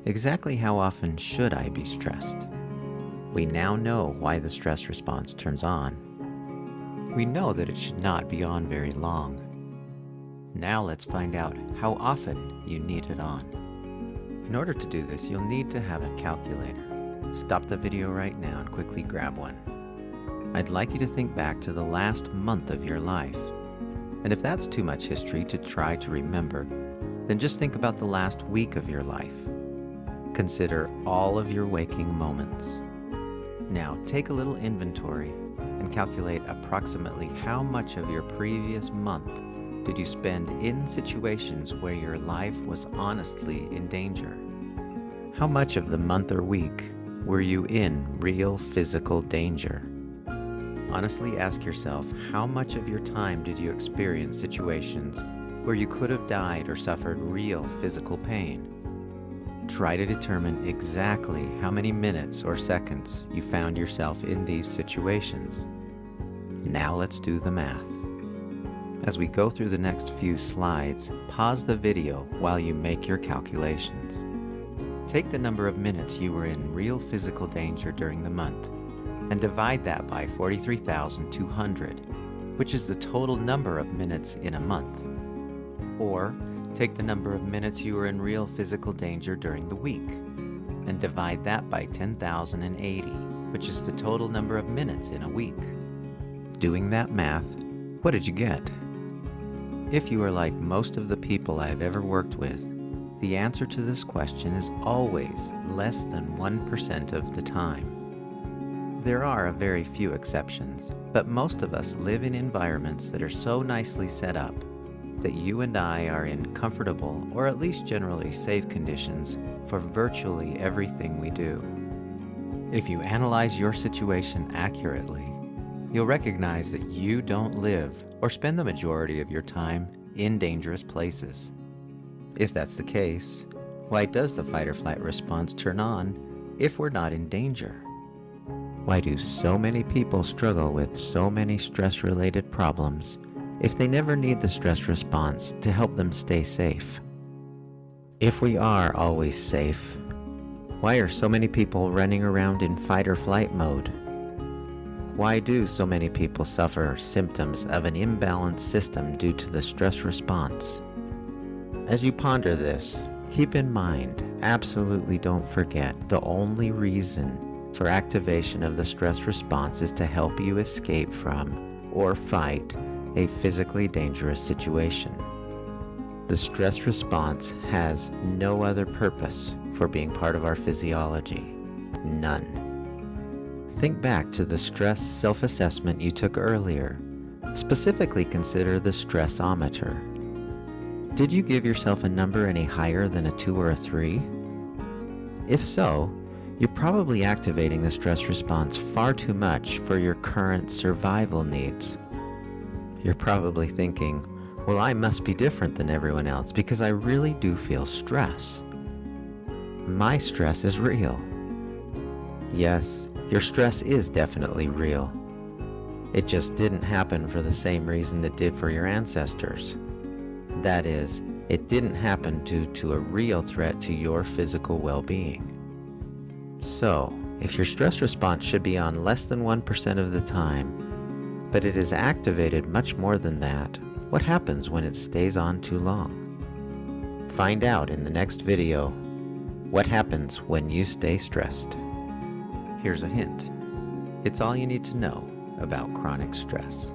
Exactly how often should I be stressed? We now know why the stress response turns on. We know that it should not be on very long. Now let's find out how often you need it on. In order to do this, you'll need to have a calculator. Stop the video right now and quickly grab one. I'd like you to think back to the last month of your life. And if that's too much history to try to remember, then just think about the last week of your life. Consider all of your waking moments. Now take a little inventory and calculate approximately how much of your previous month did you spend in situations where your life was honestly in danger. How much of the month or week were you in real physical danger? Honestly ask yourself, how much of your time did you experience situations where you could have died or suffered real physical pain? Try to determine exactly how many minutes or seconds you found yourself in these situations. Now let's do the math. As we go through the next few slides, pause the video while you make your calculations. Take the number of minutes you were in real physical danger during the month and divide that by 43,200, which is the total number of minutes in a month. Or take the number of minutes you were in real physical danger during the week and divide that by 10,080, which is the total number of minutes in a week. Doing that math, what did you get? If you are like most of the people I've ever worked with, the answer to this question is always less than 1% of the time. There are a very few exceptions, but most of us live in environments that are so nicely set up that you and I are in comfortable or at least generally safe conditions for virtually everything we do. If you analyze your situation accurately, you'll recognize that you don't live or spend the majority of your time in dangerous places. If that's the case, why does the fight or flight response turn on if we're not in danger? Why do so many people struggle with so many stress-related problems if they never need the stress response to help them stay safe? If we are always safe, why are so many people running around in fight or flight mode? Why do so many people suffer symptoms of an imbalanced system due to the stress response? As you ponder this, keep in mind, absolutely don't forget, the only reason for activation of the stress response is to help you escape from or fight a physically dangerous situation. The stress response has no other purpose for being part of our physiology. None. Think back to the stress self-assessment you took earlier. Specifically consider the stressometer. Did you give yourself a number any higher than a 2 or a 3? If so, you're probably activating the stress response far too much for your current survival needs. You're probably thinking, well, I must be different than everyone else because I really do feel stress. My stress is real. Yes, your stress is definitely real. It just didn't happen for the same reason it did for your ancestors. That is, it didn't happen due to a real threat to your physical well-being. So, if your stress response should be on less than 1% of the time, but it is activated much more than that, what happens when it stays on too long? Find out in the next video what happens when you stay stressed. Here's a hint. It's all you need to know about chronic stress.